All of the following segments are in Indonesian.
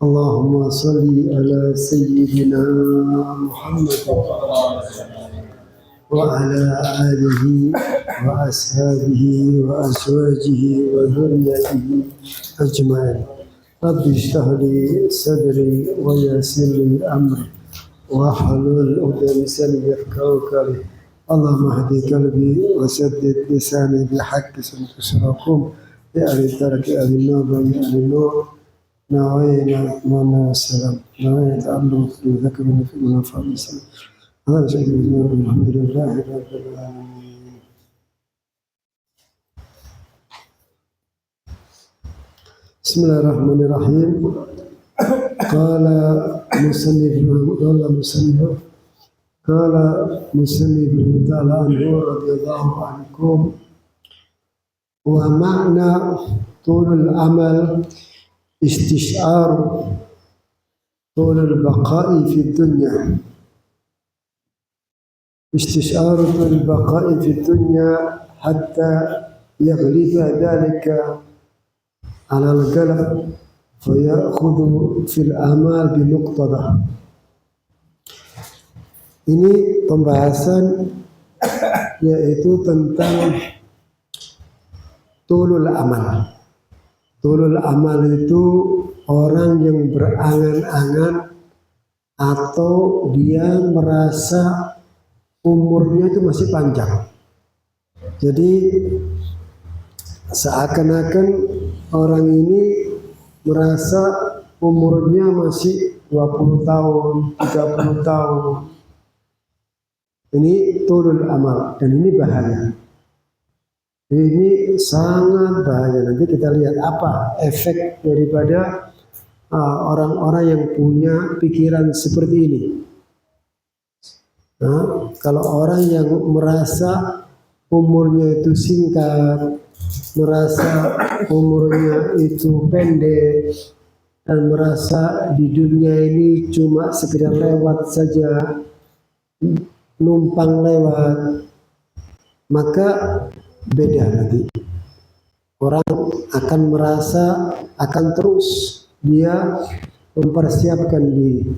Allahumma salli ala sayyidina Muhammad wa ala alihi wa ashabihi wa azwajihi wa dhurriyyatihi ajma'in. Rabbi shrah li sadri wa yassir li amri wa hlul 'uqdatam min lisani yafqahu qawli. Allahumma hdi qalbi wa saddid lisani bil haqqi sunnakum ya ahli tarki ahli nur ya ahli nur nawayna mana salam nawayna ta'alluq bi dhikri min al-fadl. Alhamdulillah rabbil alamin. Bismillahirrahmanirrahim. Qala musannif ta'ala anhu radhiyallahu ankum wa ma'na tulul amal istish'ar tulul baqa'i fi dunya. استشعار البقاء في الدنيا حتى يغلب ذلك على القلب فيأخذ في الأعمال بمقتضى. Ini pembahasan yaitu tentang tulul amal. Tulul amal itu orang yang berangan-angan atau dia merasa umurnya itu masih panjang. Jadi seakan-akan orang ini merasa umurnya masih 20 tahun, 30 tahun. Ini tulul amal dan ini bahaya. Ini sangat bahaya. Nanti kita lihat apa efek daripada orang-orang yang punya pikiran seperti ini. Nah, kalau orang yang merasa umurnya itu singkat, merasa umurnya itu pendek, dan merasa di dunia ini cuma sekedar lewat saja, numpang lewat, maka beda nanti. Orang akan merasa akan terus dia mempersiapkan diri.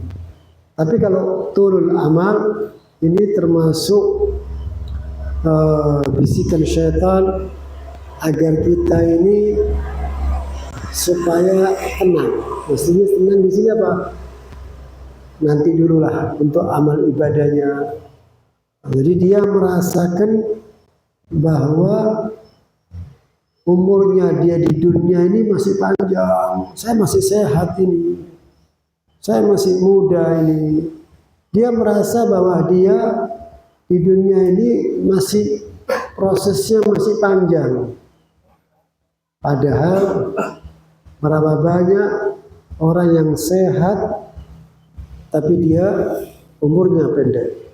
Tapi kalau tulul amal ini termasuk bisikan syaitan agar kita ini supaya tenang. Maksudnya tenang di sini apa? Nanti dululah untuk amal ibadahnya. Jadi dia merasakan bahwa umurnya dia di dunia ini masih panjang. Saya masih sehat ini. Saya masih muda ini. Dia merasa bahwa dia di dunia ini masih prosesnya masih panjang. Padahal berapa banyak orang yang sehat tapi dia umurnya pendek.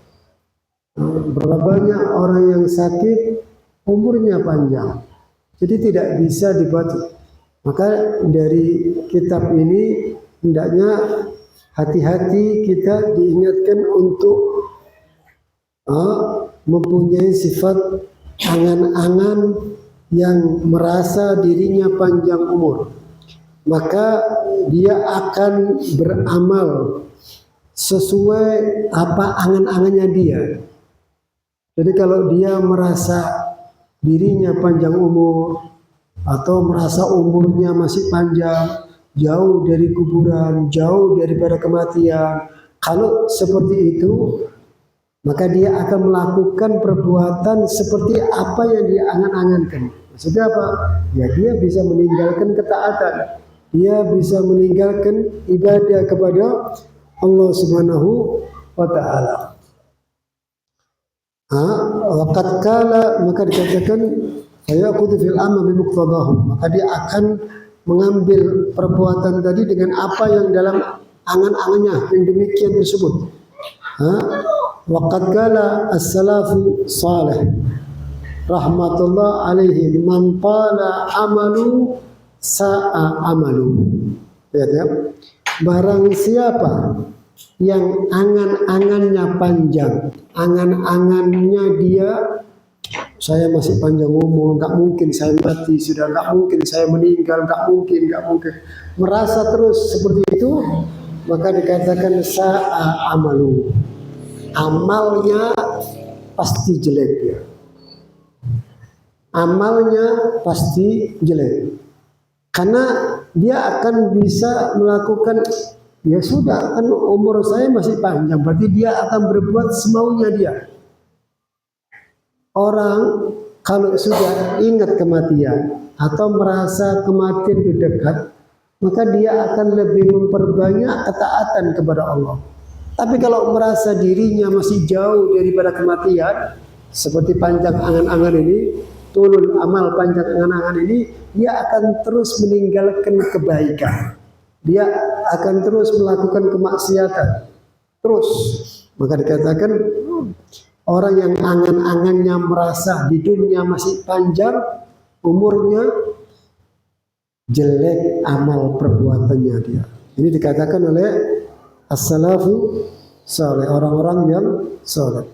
Berapa banyak orang yang sakit umurnya panjang. Jadi tidak bisa dibaca. Maka dari kitab ini hendaknya hati-hati kita diingatkan untuk mempunyai sifat angan-angan yang merasa dirinya panjang umur. Maka dia akan beramal sesuai apa angan-angannya dia. Jadi kalau dia merasa dirinya panjang umur atau merasa umurnya masih panjang, jauh dari kuburan, jauh daripada kematian. Kalau seperti itu, maka dia akan melakukan perbuatan seperti apa yang dia angan-angankan. Maksudnya apa? Ya dia bisa meninggalkan ketaatan. Dia bisa meninggalkan ibadah kepada Allah Subhanahu wa ta'ala. Waqad kala, maka dikatakan fayaqutu fil amal bi muqtadahu. Maka dia akan mengambil perbuatan tadi dengan apa yang dalam angan-angannya yang demikian tersebut. Waqad qala as-salafu salih rahmatullah alaihi man qala amalu sa'a amalu. Ya. Barang siapa yang angan-angannya panjang, angan-angannya dia saya masih panjang umur, nggak mungkin saya mati, sudah nggak mungkin saya meninggal, nggak mungkin. merasa terus seperti itu, maka dikatakan sa'a amalu. Amalnya pasti jelek ya. Amalnya pasti jelek. Karena dia akan bisa melakukan, ya sudah kan umur saya masih panjang, berarti dia akan berbuat semaunya dia. Orang kalau sudah ingat kematian atau merasa kematian itu dekat, maka dia akan lebih memperbanyak ketaatan kepada Allah. Tapi kalau merasa dirinya masih jauh daripada kematian, seperti panjang angan-angan ini, turun amal panjang angan-angan ini, dia akan terus meninggalkan kebaikan. Dia akan terus melakukan kemaksiatan. Terus, maka dikatakan orang yang angan-angannya merasa di dunia masih panjang umurnya, jelek amal perbuatannya dia. Ini dikatakan oleh as-salafu saleh, orang-orang yang saleh.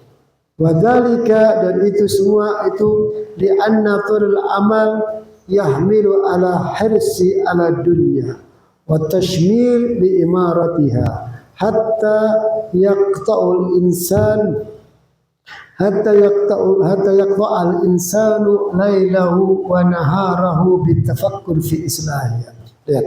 Wadzalika, dan itu semua itu di anna turul amal yahmilu ala hirsi ala dunya wa tashmir bi imaratiha hatta yaqta'ul insan hatta yaqta'al insanu lailahu wa naharahu bitafakkur fi islahiha. Lihat,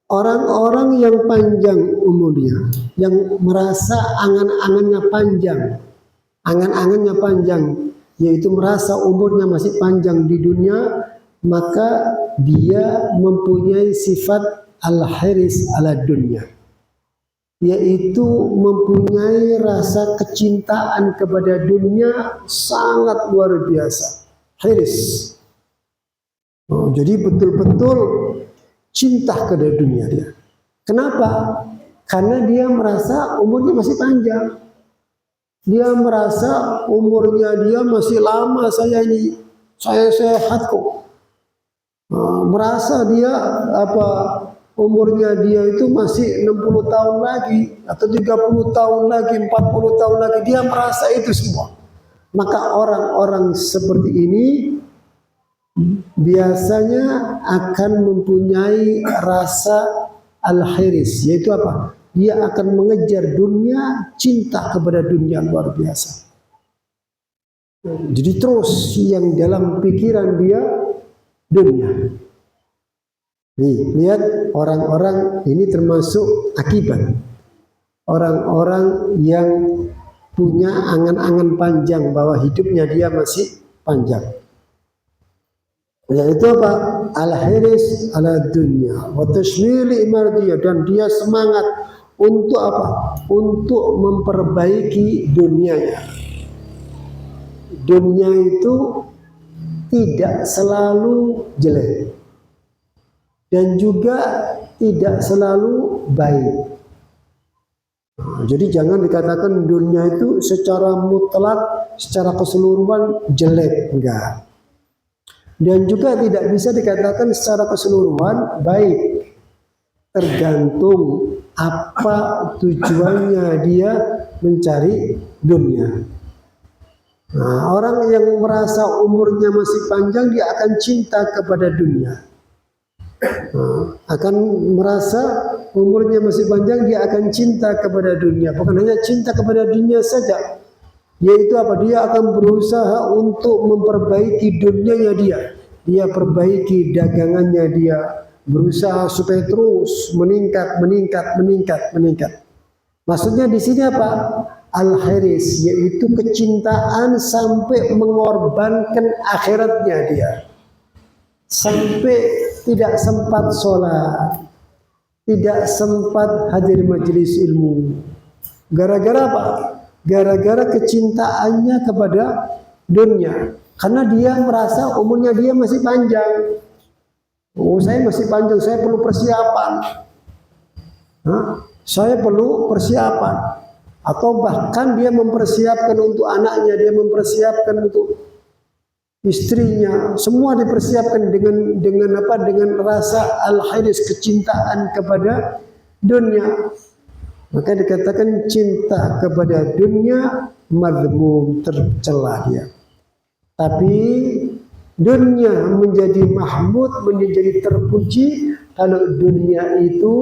orang-orang yang panjang umurnya, yang merasa angan-angannya panjang, yaitu merasa umurnya masih panjang di dunia, maka dia mempunyai sifat al-hiris ala dunya, yaitu mempunyai rasa kecintaan kepada dunia sangat luar biasa. Hiris. Jadi betul-betul cinta kepada dunia dia. Kenapa? Karena dia merasa umurnya masih panjang. Dia merasa umurnya dia masih lama, saya sehat kok. Merasa dia umurnya dia itu masih 60 tahun lagi atau 30 tahun lagi, 40 tahun lagi, dia merasa itu semua. Maka orang-orang seperti ini biasanya akan mempunyai rasa al-hiris, yaitu apa? Dia akan mengejar dunia, cinta kepada dunia luar biasa. Jadi terus yang dalam pikiran dia dunia. Nih, lihat orang-orang ini termasuk akibat orang-orang yang punya angan-angan panjang bahwa hidupnya dia masih panjang. Yaitu apa? Al-hiris ala dunya wa tashmili imardiya, dan dia semangat untuk apa? Untuk memperbaiki dunianya. Dunia itu tidak selalu jelek dan juga tidak selalu baik. Jadi jangan dikatakan dunia itu secara mutlak, secara keseluruhan jelek, enggak. Dan juga tidak bisa dikatakan secara keseluruhan baik. Tergantung apa tujuannya dia mencari dunia. Nah, orang yang merasa umurnya masih panjang, dia akan cinta kepada dunia. Akan merasa umurnya masih panjang, dia akan cinta kepada dunia. Bukan hanya cinta kepada dunia saja, yaitu apa? Dia akan berusaha untuk memperbaiki dunianya dia. Dia perbaiki dagangannya dia, berusaha supaya terus meningkat. Maksudnya di sini apa? Al-hiris, yaitu kecintaan sampai mengorbankan akhiratnya dia. Sampai tidak sempat sholat, tidak sempat hadir majelis ilmu. Gara-gara apa? Gara-gara kecintaannya kepada dunia. Karena dia merasa umurnya dia masih panjang. Oh, saya masih panjang, saya perlu persiapan. Saya perlu persiapan. Atau bahkan dia mempersiapkan untuk anaknya, dia mempersiapkan untuk istrinya, semua dipersiapkan dengan apa? Dengan rasa al-hiris, kecintaan kepada dunia. Maka dikatakan cinta kepada dunia madhmum, tercela dia. Tapi dunia menjadi mahmud, menjadi terpuji kalau dunia itu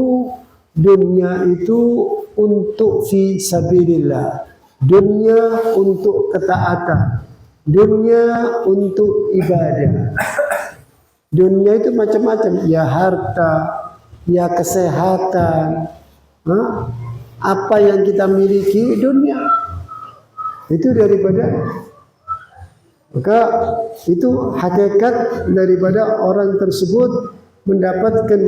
untuk fi sabilillah, dunia untuk ketaatan, dunia untuk ibadah. Dunia itu macam-macam, ya harta, ya kesehatan, apa yang kita miliki dunia itu daripada, maka itu hakikat daripada orang tersebut mendapatkan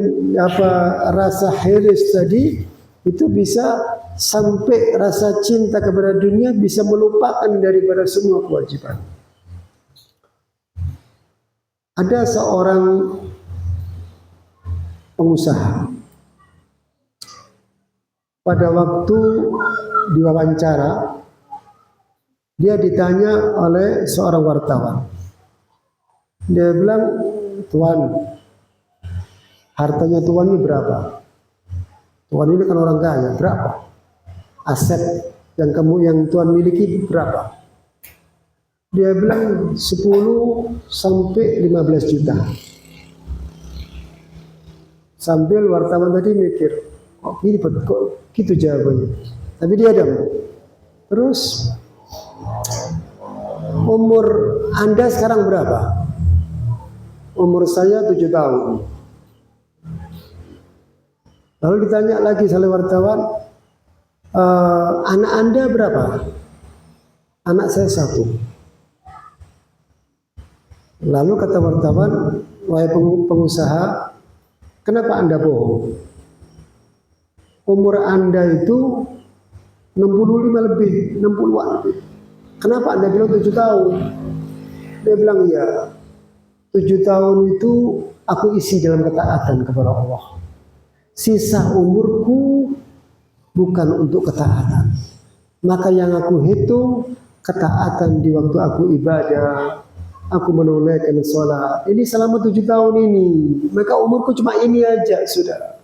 rasa hiris tadi, itu bisa sampai rasa cinta kepada dunia bisa melupakan daripada semua kewajiban. Ada seorang pengusaha, pada waktu diwawancara dia ditanya oleh seorang wartawan. Dia bilang, "Tuan, hartanya Tuan ini berapa? Tuan ini kan orang kaya, berapa? Aset yang Tuan miliki berapa?" Dia bilang 10 sampai 15 juta. Sambil wartawan tadi mikir, kok gitu jawabannya. Tapi dia diam. Terus, umur Anda sekarang berapa? Umur saya 7 tahun. Lalu ditanya lagi oleh wartawan, anak Anda berapa? Anak saya 1. Lalu kata wartawan, wahai pengusaha, kenapa Anda bohong? Umur Anda itu 65 lebih, 60-an lebih. Kenapa Anda bilang 7 tahun? Dia bilang, ya 7 tahun itu aku isi dalam ketaatan kepada Allah. Sisa umurku bukan untuk ketaatan. Maka yang aku hitung ketaatan di waktu aku ibadah, aku menunaikan sholat. Ini selama 7 tahun ini. Maka umurku cuma ini aja sudah.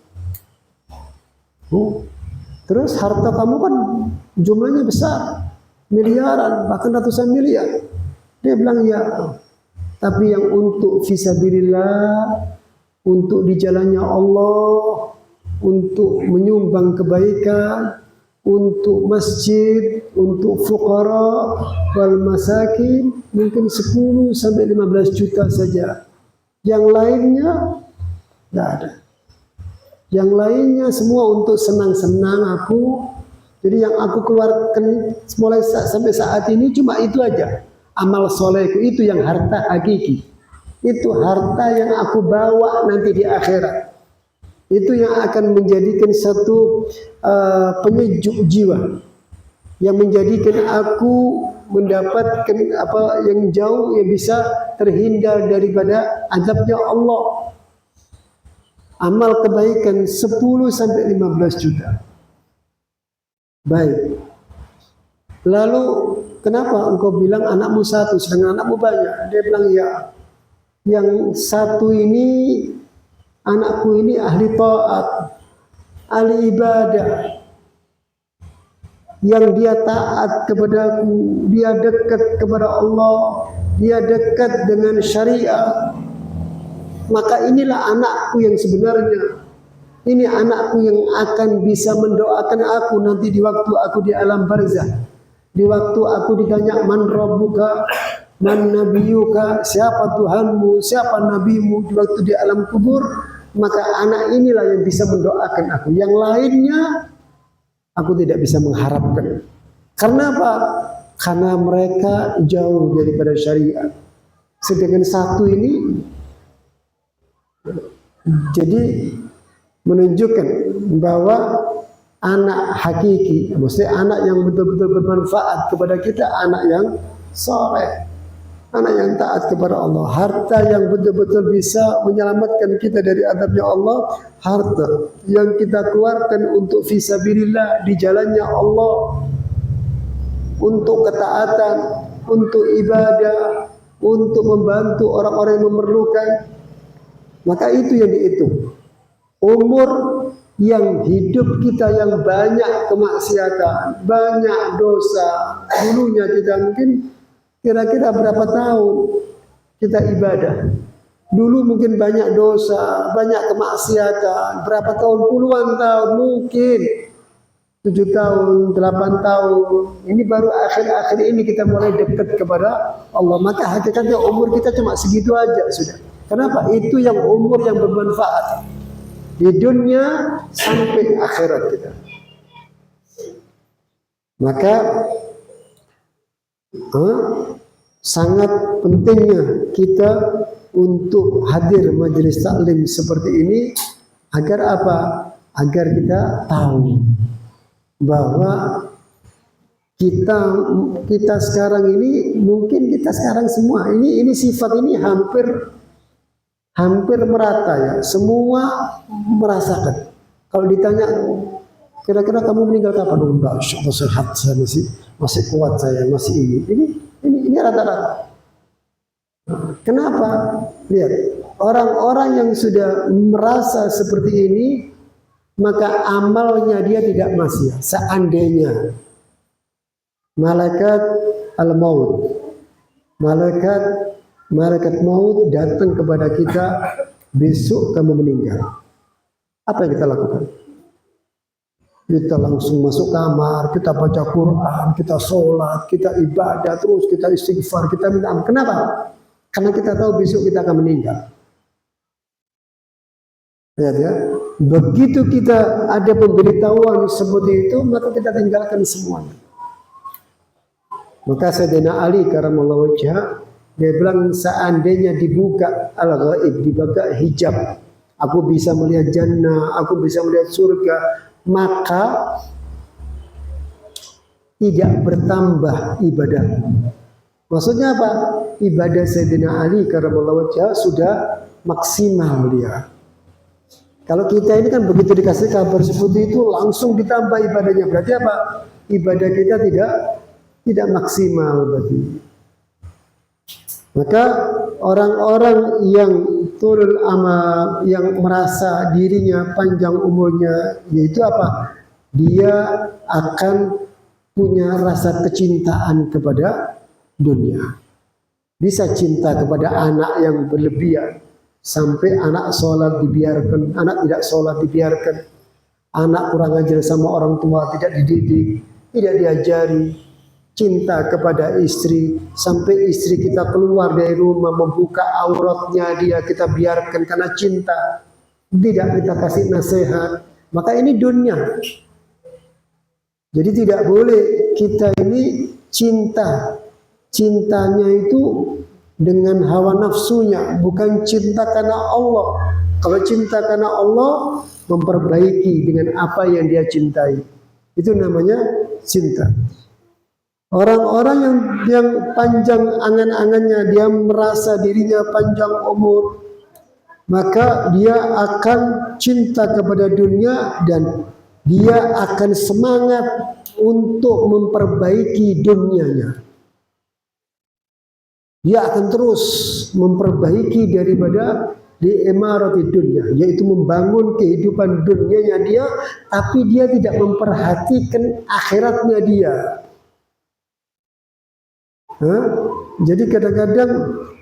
Terus harta kamu kan jumlahnya besar, miliaran, bahkan ratusan miliar. Dia bilang, ya, tapi yang untuk fisabilillah, untuk di jalannya Allah, untuk menyumbang kebaikan, untuk masjid, untuk fuqara wal masakin, mungkin 10 sampai 15 juta saja. Yang lainnya tidak ada. Yang lainnya semua untuk senang-senang aku. Jadi yang aku keluarkan mulai sampai saat ini cuma itu aja. Amal solehku itu yang harta hakiki. Itu harta yang aku bawa nanti di akhirat. Itu yang akan menjadikan satu penyejuk jiwa, yang menjadikan aku mendapatkan yang jauh, yang bisa terhindar daripada azabnya Allah. Amal kebaikan 10 sampai 15 juta. Baik. Lalu kenapa engkau bilang anakmu 1 sedangkan anakmu banyak? Dia bilang, ya, yang 1 ini, anakku ini ahli taat, ahli ibadah, yang dia taat kepadaku, dia dekat kepada Allah, dia dekat dengan syariat. Maka inilah anakku yang sebenarnya. Ini anakku yang akan bisa mendoakan aku nanti di waktu aku di alam barzah. Di waktu aku ditanya, man rabbuka, man nabiyuka, siapa Tuhanmu, siapa nabimu, di waktu di alam kubur. Maka anak inilah yang bisa mendoakan aku. Yang lainnya aku tidak bisa mengharapkan. Karena apa? Karena mereka jauh daripada syariat. Sedangkan 1 ini jadi menunjukkan bahwa anak hakiki, maksudnya anak yang betul-betul bermanfaat kepada kita, anak yang soleh, anak yang taat kepada Allah, harta yang betul-betul bisa menyelamatkan kita dari azabnya Allah, harta yang kita keluarkan untuk fisabilillah di jalannya Allah, untuk ketaatan, untuk ibadah, untuk membantu orang-orang yang memerlukan. Maka itu yang dihitung. Umur yang hidup kita yang banyak kemaksiatan, banyak dosa. Dulunya kita mungkin kira-kira berapa tahun? kita ibadah. Dulu mungkin banyak dosa, banyak kemaksiatan, berapa tahun, puluhan tahun mungkin, 7 tahun, 8 tahun. Ini baru akhir-akhir ini kita mulai dekat kepada Allah. Maka hakikatnya umur kita cuma segitu aja sudah. Kenapa? Itu yang umur yang bermanfaat di dunia sampai akhirat kita. Maka sangat pentingnya kita untuk hadir majelis taklim seperti ini agar apa? Agar kita tahu bahwa kita sekarang ini, mungkin kita sekarang semua ini sifat ini hampir merata ya, semua merasakan. Kalau ditanya kira-kira kamu meninggal kapan? Oh, enggak, sehat, saya masih kuat, saya masih ini rata-rata. Kenapa? Lihat, orang-orang yang sudah merasa seperti ini, maka amalnya dia tidak maksiat. Seandainya malaikat al-maut, malaikat maut datang kepada kita, besok kamu meninggal, apa yang kita lakukan? Kita langsung masuk kamar, kita baca Quran, kita sholat, kita ibadah terus, kita istighfar, kita minta ampun. Kenapa? Karena kita tahu besok kita akan meninggal. Lihat ya, begitu kita ada pemberitahuan seperti itu, maka kita tinggalkan semuanya. Maka Sayyidina Ali karamallahu wajhah, dia bilang seandainya dibuka al-ghaib, dibuka hijab, aku bisa melihat jannah, aku bisa melihat surga, maka tidak bertambah ibadah. Maksudnya apa? Ibadah Sayyidina Ali karamallahu wajhah sudah maksimal dia. Kalau kita ini kan begitu dikasih kabar seperti itu langsung ditambah ibadahnya. Berarti apa? Ibadah kita tidak maksimal berarti. Maka orang-orang yang turun amal, yang merasa dirinya panjang umurnya, yaitu apa? Dia akan punya rasa kecintaan kepada dunia. Bisa cinta kepada anak yang berlebihan, sampai anak sholat dibiarkan, anak tidak sholat dibiarkan, anak kurang ajar sama orang tua tidak dididik, tidak diajari. Cinta kepada istri, sampai istri kita keluar dari rumah membuka auratnya dia, kita biarkan karena cinta, tidak kita kasih nasihat. Maka ini dunia. Jadi tidak boleh kita ini cintanya itu dengan hawa nafsunya, bukan cinta karena Allah. Kalau cinta karena Allah, memperbaiki dengan apa yang dia cintai, itu namanya cinta. Orang-orang yang panjang angan-angannya, dia merasa dirinya panjang umur, maka dia akan cinta kepada dunia dan dia akan semangat untuk memperbaiki dunianya. Dia akan terus memperbaiki daripada di imarati dunia, yaitu membangun kehidupan dunianya dia, tapi dia tidak memperhatikan akhiratnya dia. Jadi kadang-kadang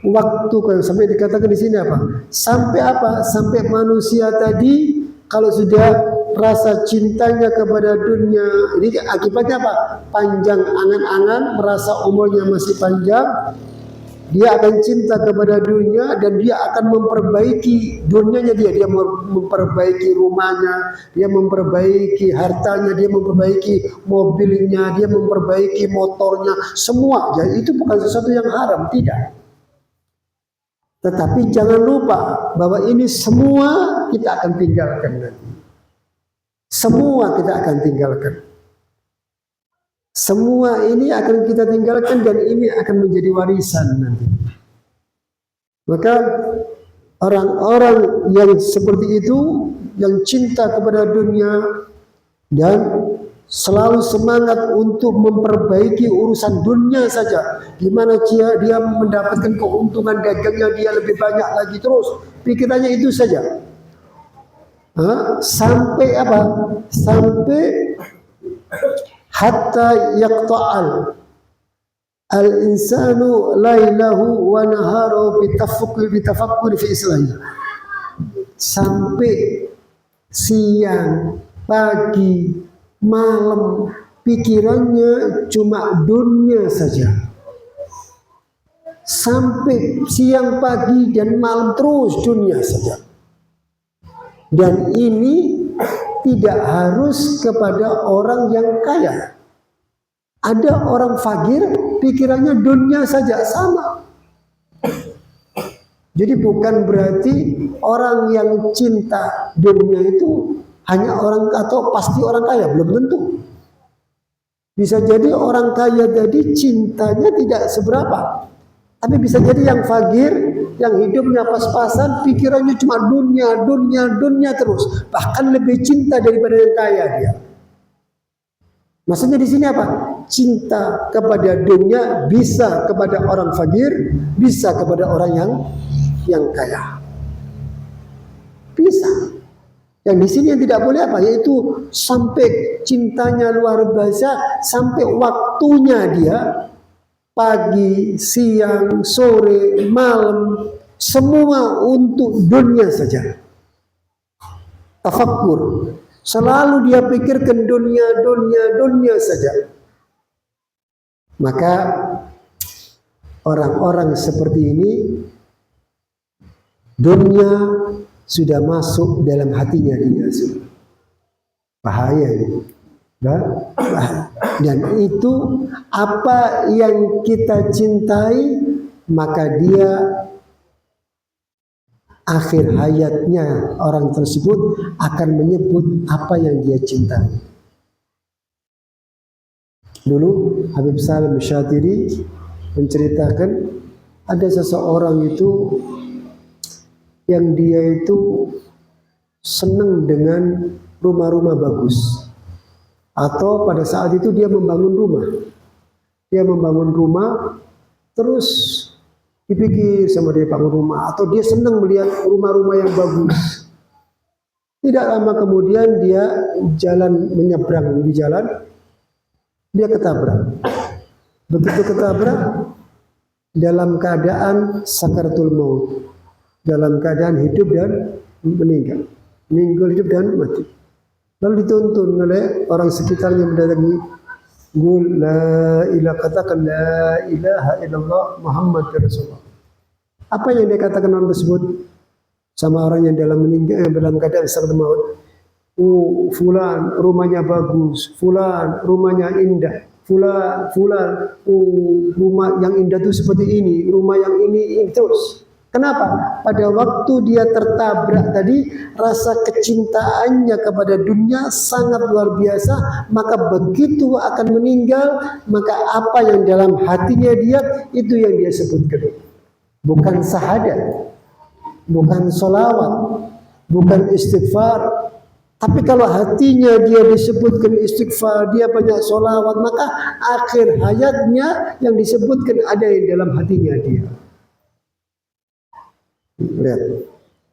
waktu, sampai dikatakan di sini apa? Sampai manusia tadi kalau sudah rasa cintanya kepada dunia, ini akibatnya apa? Panjang angan-angan, merasa umurnya masih panjang, dia akan cinta kepada dunia dan dia akan memperbaiki dunianya dia memperbaiki rumahnya, dia memperbaiki hartanya, dia memperbaiki mobilnya, dia memperbaiki motornya, semua. Jadi itu bukan sesuatu yang haram, tidak. Tetapi jangan lupa bahwa ini semua kita akan tinggalkan nanti. Semua kita akan tinggalkan. Semua ini akan kita tinggalkan dan ini akan menjadi warisan nanti. Maka orang-orang yang seperti itu, yang cinta kepada dunia dan selalu semangat untuk memperbaiki urusan dunia saja, gimana dia mendapatkan keuntungan dagangnya dia lebih banyak lagi, terus pikirannya itu saja. Sampai apa? Sampai hatta yaqta'al al-insanu lailahu wa naharu bitafakkur fi islahi. Sampai siang, pagi, malam pikirannya cuma dunia saja. Sampai siang, pagi, dan malam terus dunia saja. Dan ini tidak harus kepada orang yang kaya. Ada orang fakir, pikirannya dunia saja, sama. Jadi bukan berarti orang yang cinta dunia itu hanya orang atau pasti orang kaya, belum tentu. Bisa jadi orang kaya tadi cintanya tidak seberapa. Tapi bisa jadi yang fakir, yang hidupnya pas-pasan, pikirannya cuma dunia terus. Bahkan lebih cinta daripada yang kaya dia. Maksudnya di sini apa? Cinta kepada dunia bisa kepada orang fakir, bisa kepada orang yang kaya. Bisa. Yang di sini yang tidak boleh apa? Yaitu sampai cintanya luar biasa, sampai waktunya dia pagi, siang, sore, malam, semua untuk dunia saja. Tafakkur. Selalu dia pikirkan dunia saja. Maka orang-orang seperti ini, dunia sudah masuk dalam hatinya dia. Bahaya ini. Dan itu apa yang kita cintai, maka dia akhir hayatnya orang tersebut akan menyebut apa yang dia cintai. Dulu Habib Salim Syatiri menceritakan ada seseorang itu yang dia itu senang dengan rumah-rumah bagus. Atau pada saat itu dia membangun rumah. Dia membangun rumah, terus dipikir sama dia bangun rumah. Atau dia senang melihat rumah-rumah yang bagus. Tidak lama kemudian dia jalan menyeberang di jalan, dia ketabrak. Begitu ketabrak, dalam keadaan sakaratul maut. Dalam keadaan hidup dan meninggal. Meninggal, hidup dan mati. Lalu dituntun oleh orang sekitarnya mendatangi, "Qul la ilaha, katakan la ilaha illallah Muhammad Rasulullah." Apa yang dia katakan orang tersebut sama orang yang dalam keadaan sakaratul maut? "Oh, fulan rumahnya bagus, fulan rumahnya indah, fulan, oh rumah yang indah itu seperti ini, rumah yang ini terus." Kenapa? Pada waktu dia tertabrak tadi, rasa kecintaannya kepada dunia sangat luar biasa, maka begitu akan meninggal, maka apa yang dalam hatinya dia, itu yang dia sebutkan. Bukan syahadat, bukan sholawat, bukan istighfar. Tapi kalau hatinya dia disebutkan istighfar, dia banyak sholawat, maka akhir hayatnya yang disebutkan ada yang dalam hatinya dia. Lihat.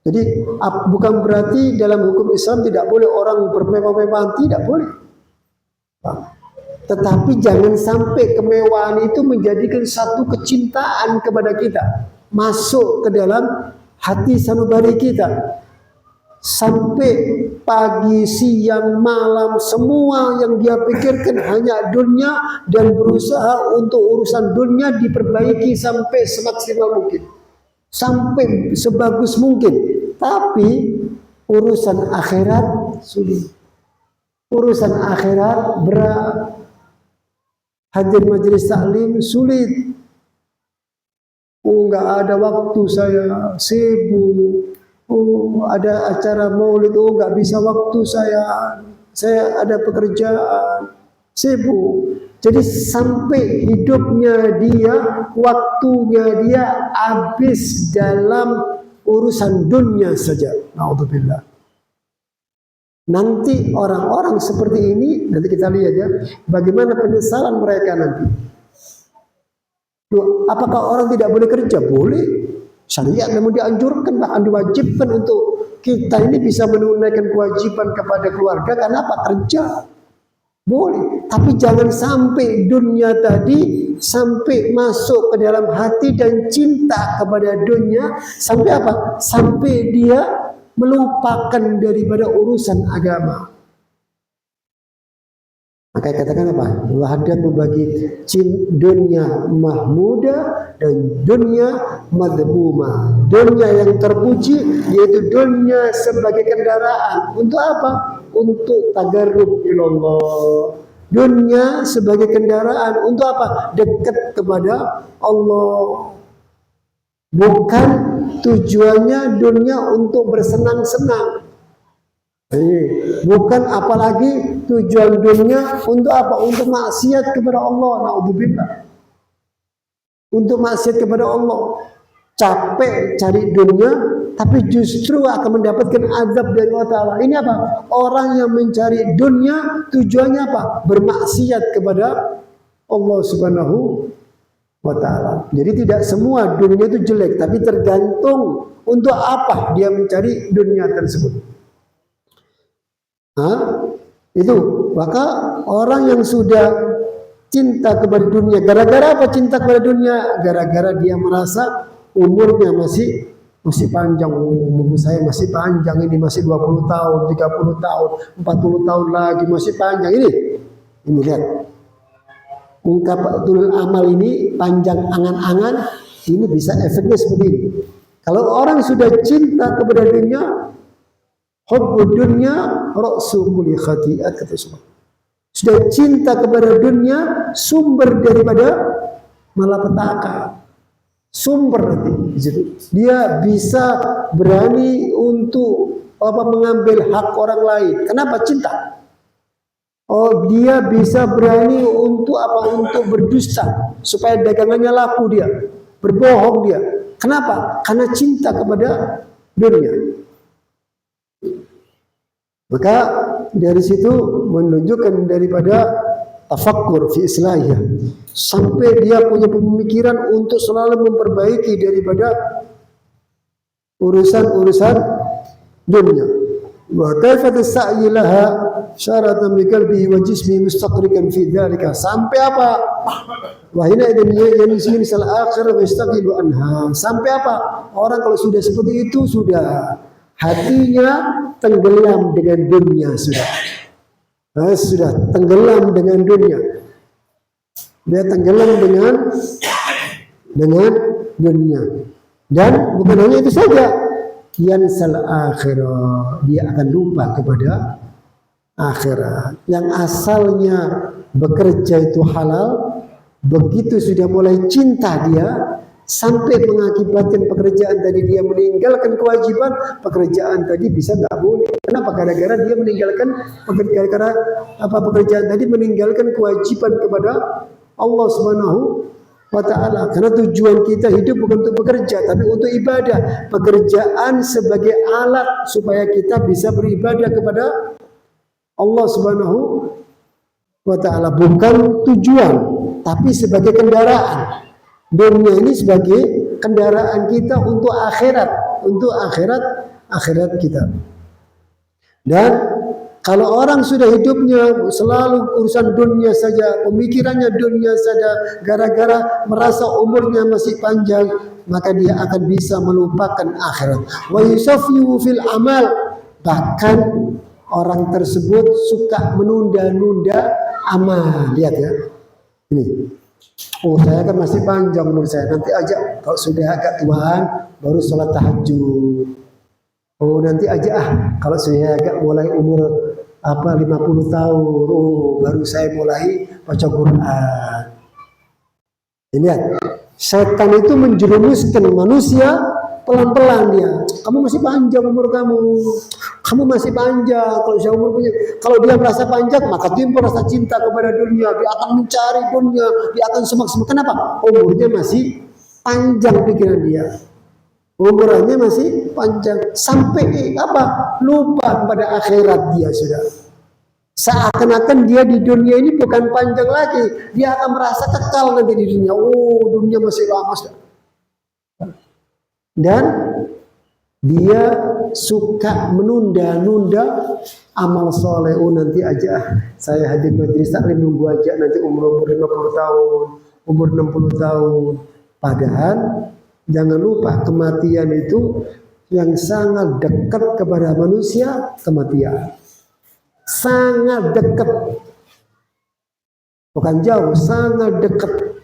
Jadi bukan berarti dalam hukum Islam tidak boleh orang bermewah-mewahan, tidak boleh. Tetapi jangan sampai kemewahan itu menjadikan satu kecintaan kepada kita, masuk ke dalam hati sanubari kita. Sampai pagi, siang, malam, semua yang dia pikirkan hanya dunia dan berusaha untuk urusan dunia diperbaiki sampai semaksimal mungkin. Sampai sebagus mungkin, tapi urusan akhirat sulit. Urusan akhirat berat. Hadir majelis taklim sulit. Oh, nggak ada waktu, saya sibuk. Oh, ada acara maulid, oh nggak bisa waktu, saya ada pekerjaan, sibuk. Jadi sampai hidupnya dia, waktunya dia habis dalam urusan dunia saja. Na'udzubillah. Nanti orang-orang seperti ini, nanti kita lihat ya, bagaimana penyesalan mereka nanti. Loh, apakah orang tidak boleh kerja? Boleh. Syariat memang dianjurkan, bahkan diwajibkan untuk kita ini bisa menunaikan kewajiban kepada keluarga. Karena apa? Kerja. Boleh, tapi jangan sampai dunia tadi sampai masuk ke dalam hati dan cinta kepada dunia sampai apa? Sampai dia melupakan daripada urusan agama. Maka katakan apa? Ada membagi dunia mahmuda dan dunia madhmuma. Dunia yang terpuji yaitu dunia sebagai kendaraan. Untuk apa? Untuk tagarrub ilallah. Dunia sebagai kendaraan untuk apa? Dekat kepada Allah. Bukan tujuannya dunia untuk bersenang-senang. Bukan apalagi tujuan dunia untuk apa? Untuk maksiat kepada Allah. Naudzubillah. Untuk maksiat kepada Allah. Capek cari dunia, tapi justru akan mendapatkan azab dari Allah Ta'ala. Ini apa? Orang yang mencari dunia tujuannya apa? Bermaksiat kepada Allah Subhanahu wa Ta'ala. Jadi tidak semua dunia itu jelek, tapi tergantung untuk apa dia mencari dunia tersebut. Itu maka orang yang sudah cinta kepada dunia, gara-gara apa cinta kepada dunia? Gara-gara dia merasa umurnya masih panjang. Umur saya masih panjang, ini masih 20 tahun, 30 tahun, 40 tahun lagi masih panjang. Ini lihat ungkapatul amal ini panjang angan-angan, ini bisa efeknya seperti ini. Kalau orang sudah cinta kepada dunia, hubbud dunya ra'su kulli khati'at, kata Rasulullah. Sudah cinta kepada dunia, sumber daripada malapetaka. Sumber nanti di situ. Dia bisa berani untuk mengambil hak orang lain. Kenapa? Cinta. Oh, dia bisa berani untuk Untuk berdusta supaya dagangannya laku dia. Berbohong dia. Kenapa? Karena cinta kepada dunia. Maka dari situ menunjukkan daripada tafakkur fi islahiyah, sampai dia punya pemikiran untuk selalu memperbaiki daripada urusan-urusan dunia. Wa kaifa tas'i laha syaratan bi qalbihi wa jismihi mustaqrikan fi dzalika. Sampai apa? Wa hina idzan yansin sal akhir wa yastaqilu anha. Sampai apa? Orang kalau sudah seperti itu sudah hatinya tenggelam dengan dunia sudah. Sudah tenggelam dengan dunia. Dia tenggelam dengan dunia. Dan bukan hanya itu saja, yansal akhirah, dia akan lupa kepada akhirat. Yang asalnya bekerja itu halal, begitu sudah mulai cinta dia, sampai mengakibatkan pekerjaan tadi dia meninggalkan kewajiban, pekerjaan tadi bisa nggak boleh. Kenapa? Gara-gara dia meninggalkan pekerjaan tadi meninggalkan kewajiban kepada Allah Subhanahu wa Ta'ala. Karena tujuan kita hidup bukan untuk bekerja, tapi untuk ibadah. Pekerjaan sebagai alat supaya kita bisa beribadah kepada Allah Subhanahu wa Ta'ala, bukan tujuan, tapi sebagai kendaraan. Dunia ini sebagai kendaraan kita untuk akhirat kita. Dan kalau orang sudah hidupnya selalu urusan dunia saja, pemikirannya dunia saja, gara-gara merasa umurnya masih panjang, maka dia akan bisa melupakan akhirat. Wa yusaffihu fil amal, bahkan orang tersebut suka menunda-nunda amal. Lihat ya, ini. Oh, saya kan masih panjang umur saya. Nanti aja kalau sudah agak tuaan baru sholat tahajud. Oh, nanti aja kalau saya agak mulai umur 50 tahun, oh baru saya mulai baca Quran. Ini lihat, setan itu menjerumuskan manusia pelan-pelan dia. Kamu masih panjang umur kamu masih panjang. Kalau saya umur punya, kalau dia merasa panjang, maka timbul rasa cinta kepada dunia. Dia akan mencari dunia, dia akan semak-semak. Kenapa? Umurnya masih panjang pikiran dia. Umurnya masih panjang. Sampai lupa pada akhirat dia sudah. Seakan-akan dia di dunia ini bukan panjang lagi. Dia akan merasa kekal nanti di dunia. Oh, dunia masih lama sudah. Dan Dia suka menunda-nunda amal soleh. Oh nanti aja saya hadir majelis taklim, nunggu aja nanti umur 50 tahun, umur 60 tahun. Padahal jangan lupa kematian itu yang sangat dekat kepada manusia, kematian. Sangat dekat. Bukan jauh, sangat dekat.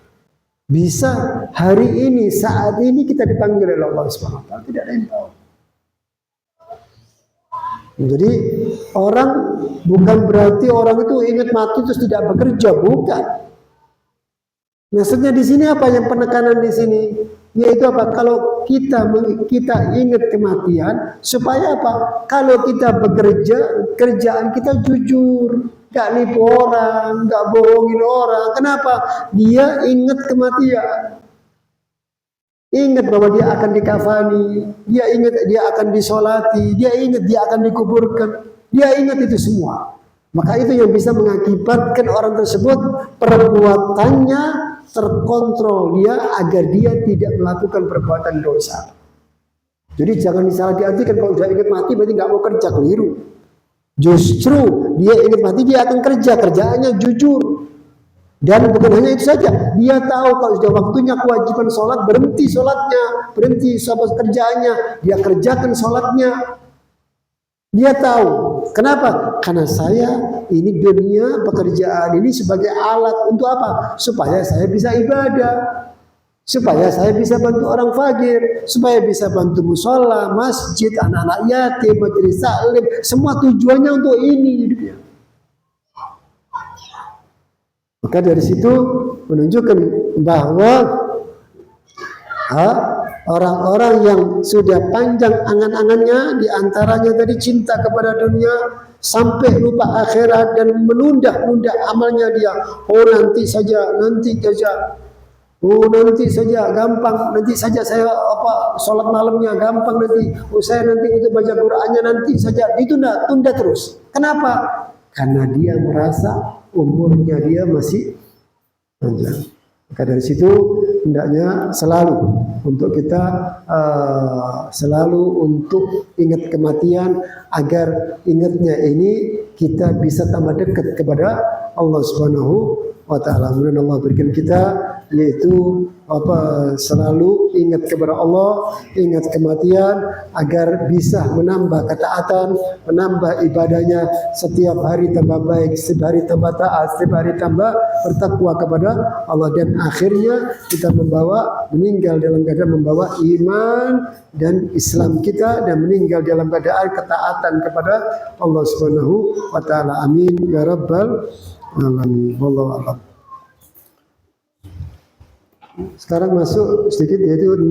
Bisa hari ini, saat ini kita dipanggil oleh Allah Subhanahu wa taala, tidak ada yang tahu. Jadi orang bukan berarti orang itu ingat mati terus tidak bekerja, bukan. Maksudnya di sini apa yang penekanan di sini? Yaitu apa? Kalau kita ingat kematian, supaya apa? Kalau kita bekerja, kerjaan kita jujur, gak nipu orang, gak bohongin orang. Kenapa? Dia ingat kematian. Ingat bahwa dia akan dikafani, dia ingat dia akan disolati, dia ingat dia akan dikuburkan, dia ingat itu semua. Maka itu yang bisa mengakibatkan orang tersebut perbuatannya terkontrol dia agar dia tidak melakukan perbuatan dosa. Jadi jangan disalah diartikan kalau sudah ingat mati berarti nggak mau kerja, keliru. Justru dia ingat mati dia akan kerja, kerjaannya jujur. Dan bukan hanya itu saja, dia tahu kalau sudah waktunya kewajiban sholat, berhenti sholatnya, berhenti sahabat kerjaannya, dia kerjakan sholatnya. Dia tahu, kenapa? Karena saya ini dunia pekerjaan ini sebagai alat untuk apa? Supaya saya bisa ibadah, supaya saya bisa bantu orang fakir, supaya bisa bantu musola, masjid, anak-anak yatim, majelis taklim, semua tujuannya untuk ini hidupnya. Maka dari situ menunjukkan bahwa orang-orang yang sudah panjang angan-angannya, diantaranya tadi cinta kepada dunia sampai lupa akhirat dan menunda-nunda amalnya dia. Oh nanti saja, oh nanti saja, gampang. Nanti saja saya sholat malamnya gampang nanti. Oh saya nanti untuk baca Qur'annya nanti saja. Ditunda terus. Kenapa? Karena dia merasa umurnya dia masih panjang. Maka dari situ hendaknya selalu untuk kita selalu untuk ingat kematian agar ingatnya ini kita bisa tambah dekat kepada Allah Subhanahu wa taala. Mudah-mudahan Allah berikan kita yaitu selalu ingat kepada Allah, ingat kematian agar bisa menambah ketaatan, menambah ibadahnya setiap hari tambah baik, setiap hari tambah taat, setiap hari tambah bertakwa kepada Allah dan akhirnya kita meninggal dalam keadaan membawa iman dan Islam kita dan meninggal dalam keadaan ketaatan kepada Allah Subhanahu wa taala. Amin ya rabbal alamin. Wallahu a'lam. Sekarang masuk sedikit yaitu